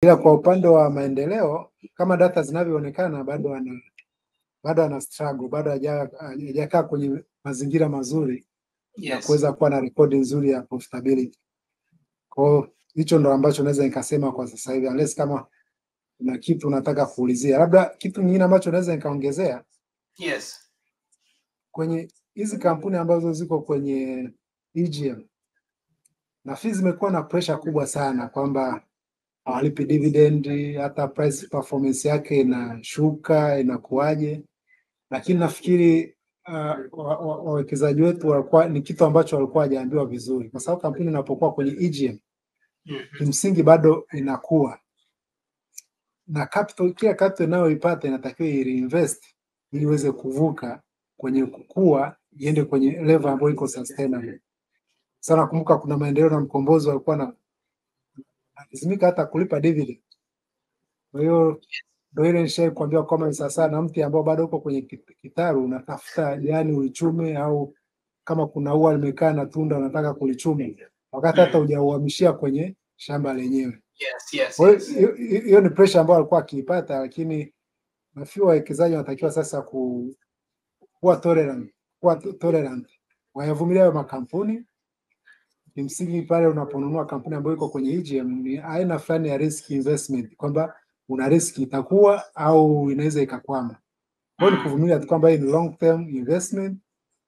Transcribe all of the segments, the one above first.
Ila kwa upande wa maendeleo kama data zinavyoonekana bado ana struggle, bado hajakaa kwenye mazingira mazuri ya kuweza kuwa na rekodi nzuri ya profitability. Kwa hiyo hicho ndo ambacho naweza nikasema kwa sasa hivi, unless kama kuna kitu nataka kuulizia. Labda kitu kingine ambacho naweza nikaongezea. Yes. Kwenye hizi kampuni ambazo ziko kwenye EGM, nafikiri zimekuwa na pressure kubwa sana kwamba hawalipi dividend, hata price performance yake inashuka, inakuaje. Lakini nafikiri wawekezaji wetu walikuwa ni kitu ambacho walikuwa hajaambiwa vizuri, kwa sababu kampuni inapokuwa kwenye EGM kimsingi bado inakuwa na capital, kila capital inayoipata inatakiwa i-reinvest ili iweze kuvuka kwenye kukua iende kwenye level ambayo iko sustainable. Sana kumbuka kuna maendeleo na Mkombozi walikuwa na lazimika hata kulipa dividend. Kwa hiyo ndio ile nishawahi kuambia kwamba sasa na mti ambao bado uko kwenye kitaru unatafuta jani ulichume, au kama kuna ua limekaa na tunda unataka kulichuma wakati hata hujauhamishia kwenye shamba lenyewe. Hiyo ni pressure ambayo alikuwa akiipata, lakini nafikiri wawekezaji wanatakiwa sasa kuwa tolerant, wayavumilia hayo makampuni. Kimsingi pale unaponunua kampuni ambayo iko kwenye EGM ni aina fulani ya risk investment, kwamba una risk itakuwa au inaweza ikakwama. Kwa hiyo ni kuvumilia tu kwamba hii ni long term investment,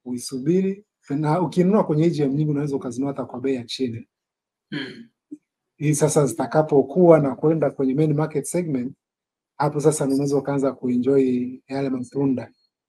uisubiri, na ukinunua kwenye EGM nyingi unaweza ukazinunua hata kwa bei ya chini. Hii sasa zitakapokuwa na kwenda kwenye main market segment, hapo sasa unaweza ukaanza kuenjoy yale matunda.